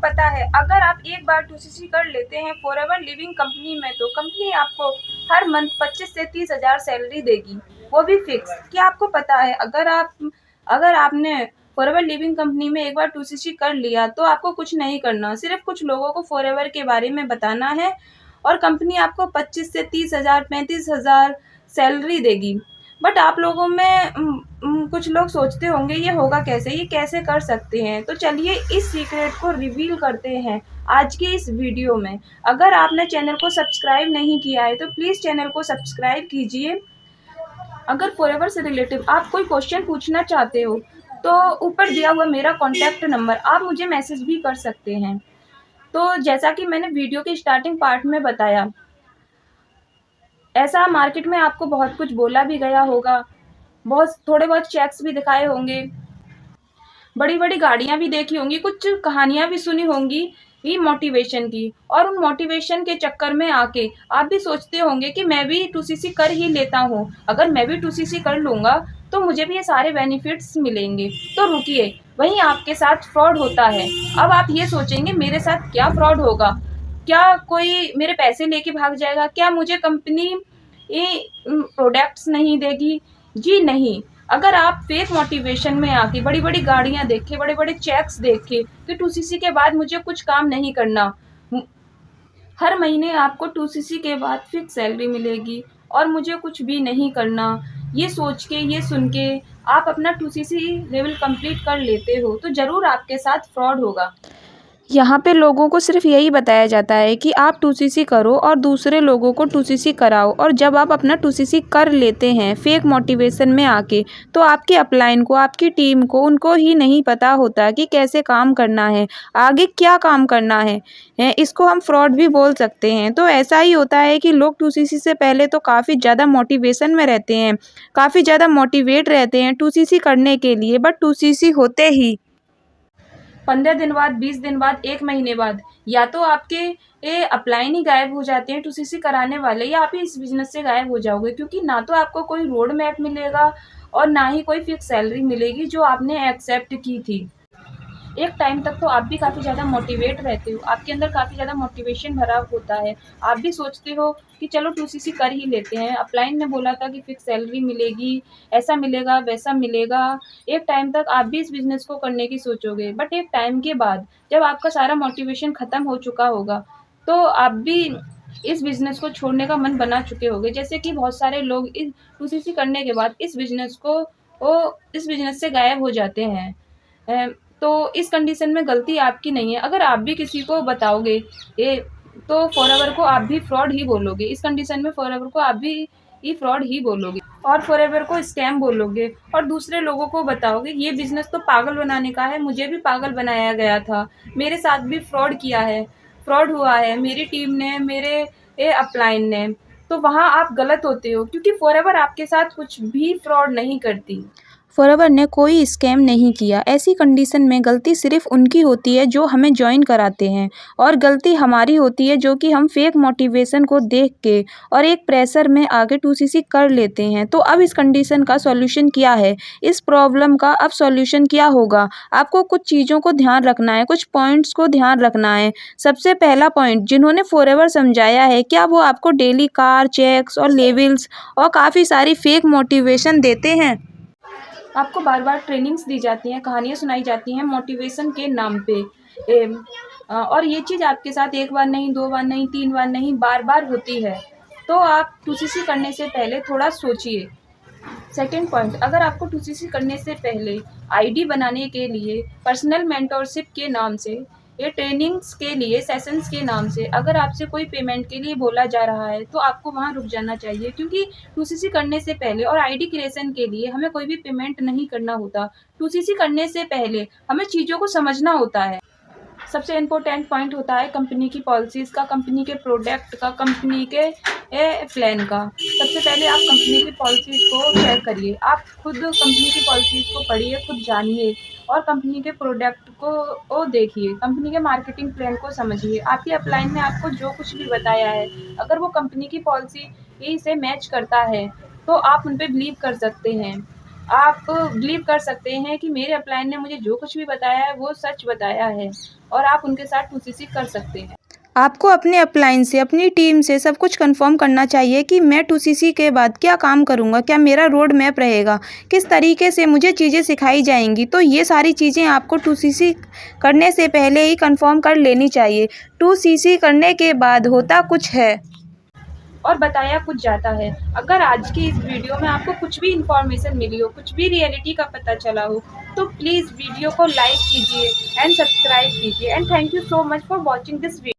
पता है अगर आप एक बार 2cc कर लेते हैं फॉरएवर लिविंग कंपनी में तो कंपनी आपको हर मंथ 25 से 30 हज़ार सैलरी देगी, वो भी फिक्स। क्या आपको पता है अगर आपने फॉरएवर लिविंग कंपनी में एक बार 2cc कर लिया तो आपको कुछ नहीं करना, सिर्फ कुछ लोगों को फॉरएवर के बारे में बताना है और कंपनी आपको 25 से 30 हज़ार 35 हज़ार सैलरी देगी। बट आप लोगों में कुछ लोग सोचते होंगे ये होगा कैसे, ये कैसे कर सकते हैं। तो चलिए इस सीक्रेट को रिवील करते हैं आज के इस वीडियो में। अगर आपने चैनल को सब्सक्राइब नहीं किया है तो प्लीज़ चैनल को सब्सक्राइब कीजिए। अगर फॉरएवर से रिलेटिव आप कोई क्वेश्चन पूछना चाहते हो तो ऊपर दिया हुआ मेरा कॉन्टैक्ट नंबर आप मुझे मैसेज भी कर सकते हैं। तो जैसा कि मैंने वीडियो के स्टार्टिंग पार्ट में बताया, ऐसा मार्केट में आपको बहुत कुछ बोला भी गया होगा, थोड़े बहुत चेक्स भी दिखाए होंगे, बड़ी बड़ी गाड़ियां भी देखी होंगी, कुछ कहानियां भी सुनी होंगी ये मोटिवेशन की, और उन मोटिवेशन के चक्कर में आके आप भी सोचते होंगे कि मैं भी 2cc कर ही लेता हूँ, अगर मैं भी 2cc कर लूँगा तो मुझे भी ये सारे बेनिफिट्स मिलेंगे। तो रुकिए, वहीं आपके साथ फ्रॉड होता है। अब आप ये सोचेंगे मेरे साथ क्या फ्रॉड होगा, क्या कोई मेरे पैसे लेके भाग जाएगा, क्या मुझे कंपनी ये प्रोडक्ट्स नहीं देगी? जी नहीं। अगर आप फेक मोटिवेशन में आके बड़ी बड़ी गाड़ियां देखे, बड़े बड़े चेक्स देखे कि 2cc के बाद मुझे कुछ काम नहीं करना, हर महीने आपको 2cc के बाद फिक्स सैलरी मिलेगी और मुझे कुछ भी नहीं करना, ये सोच के, ये सुन के आप अपना 2cc लेवल कंप्लीट कर लेते हो तो ज़रूर आपके साथ फ्रॉड होगा। यहाँ पे लोगों को सिर्फ यही बताया जाता है कि आप 2cc करो और दूसरे लोगों को 2cc कराओ, और जब आप अपना 2cc कर लेते हैं फेक मोटिवेशन में आके तो आपके अपलाइन को, आपकी टीम को, उनको ही नहीं पता होता कि कैसे काम करना है, आगे क्या काम करना है। इसको हम फ्रॉड भी बोल सकते हैं। तो ऐसा ही होता है कि लोग 2cc से पहले तो काफ़ी ज़्यादा मोटिवेशन में रहते हैं, काफ़ी ज़्यादा मोटिवेट रहते हैं 2cc करने के लिए, बट 2cc होते ही 15 दिन बाद, 20 दिन बाद, 1 महीने बाद या तो आपके ये अपलाइन ही गायब हो जाते हैं 2cc कराने वाले, या आप ही इस बिज़नेस से गायब हो जाओगे, क्योंकि ना तो आपको कोई रोड मैप मिलेगा और ना ही कोई फिक्स सैलरी मिलेगी जो आपने एक्सेप्ट की थी। एक टाइम तक तो आप भी काफ़ी ज़्यादा मोटिवेट रहते हो, आपके अंदर काफ़ी ज़्यादा मोटिवेशन भरा होता है, आप भी सोचते हो कि चलो 2cc कर ही लेते हैं, अपलाइन ने बोला था कि फिक्स सैलरी मिलेगी, ऐसा मिलेगा, वैसा मिलेगा। एक टाइम तक आप भी इस बिज़नेस को करने की सोचोगे, बट एक टाइम के बाद जब आपका सारा मोटिवेशन ख़त्म हो चुका होगा, तो आप भी इस बिज़नेस को छोड़ने का मन बना चुके होंगे। जैसे कि बहुत सारे लोग इस 2cc करने के बाद इस बिज़नेस से गायब हो जाते हैं। अ, तो इस कंडीशन में गलती आपकी नहीं है। अगर आप भी किसी को बताओगे ये, तो फॉरएवर को आप भी फ्रॉड ही बोलोगे। इस कंडीशन में फॉरएवर को आप भी ये फ्रॉड ही बोलोगे और फॉरएवर को स्कैम बोलोगे और दूसरे लोगों को बताओगे ये बिज़नेस तो पागल बनाने का है, मुझे भी पागल बनाया गया था, मेरे साथ भी फ्रॉड किया है, फ्रॉड हुआ है मेरी टीम ने, मेरे अपलाइन ने। तो वहाँ आप गलत होते हो, क्योंकि फॉरएवर आपके साथ कुछ भी फ्रॉड नहीं करती। फॉरएवर ने कोई स्कैम नहीं किया। ऐसी कंडीशन में गलती सिर्फ उनकी होती है जो हमें ज्वाइन कराते हैं, और गलती हमारी होती है जो कि हम फेक मोटिवेशन को देख के और एक प्रेशर में आगे 2cc कर लेते हैं। तो अब इस कंडीशन का सॉल्यूशन क्या है, इस प्रॉब्लम का अब सॉल्यूशन क्या होगा? आपको कुछ चीज़ों को ध्यान रखना है, कुछ पॉइंट्स को ध्यान रखना है। सबसे पहला पॉइंट जिन्होंने फॉरएवर समझाया है, क्या वो आपको डेली कार चेक्स और लेवल्स और काफ़ी सारी फेक मोटिवेशन देते हैं? आपको बार-बार ट्रेनिंग्स दी जाती हैं, कहानियाँ सुनाई जाती हैं मोटिवेशन के नाम पे। और ये चीज़ आपके साथ 1 बार नहीं, 2 बार नहीं, 3 बार नहीं, बार-बार होती है। तो आप 2cc करने से पहले थोड़ा सोचिए। सेकंड पॉइंट, अगर आपको 2cc करने से पहले आईडी बनाने के लिए पर्सनल मेंटरशिप के नाम से, ये ट्रेनिंग्स के लिए सेशंस के नाम से अगर आपसे कोई पेमेंट के लिए बोला जा रहा है तो आपको वहाँ रुक जाना चाहिए, क्योंकि 2cc करने से पहले और आईडी क्रिएशन के लिए हमें कोई भी पेमेंट नहीं करना होता। 2cc करने से पहले हमें चीज़ों को समझना होता है। सबसे इम्पोर्टेंट पॉइंट होता है कंपनी की पॉलिसीज़ का, कंपनी के प्रोडक्ट का, कंपनी के प्लान का। सबसे पहले आप कंपनी की पॉलिसीज़ को चेक करिए, आप खुद कंपनी की पॉलिसीज़ को पढ़िए, खुद जानिए और कंपनी के प्रोडक्ट को देखिए, कंपनी के मार्केटिंग प्लान को समझिए। आपके अपलाइन ने आपको जो कुछ भी बताया है, अगर वो कंपनी की पॉलिसी से मैच करता है तो आप उन पे बिलीव कर सकते हैं। आप बिलीव कर सकते हैं कि मेरे अपलाइन ने मुझे जो कुछ भी बताया है वो सच बताया है और आप उनके साथ 2CC कर सकते हैं। आपको अपने अपलाइन से, अपनी टीम से सब कुछ कन्फर्म करना चाहिए कि मैं 2CC के बाद क्या काम करूँगा, क्या मेरा रोड मैप रहेगा, किस तरीके से मुझे चीज़ें सिखाई जाएँगी। तो ये सारी चीज़ें आपको 2CC करने से पहले ही कन्फर्म कर लेनी चाहिए। 2CC करने के बाद होता कुछ है और बताया कुछ जाता है। अगर आज की इस वीडियो में आपको कुछ भी इन्फॉर्मेशन मिली हो, कुछ भी रियलिटी का पता चला हो, तो प्लीज़ वीडियो को लाइक कीजिए एंड सब्सक्राइब कीजिए and thank you so much for watching this video.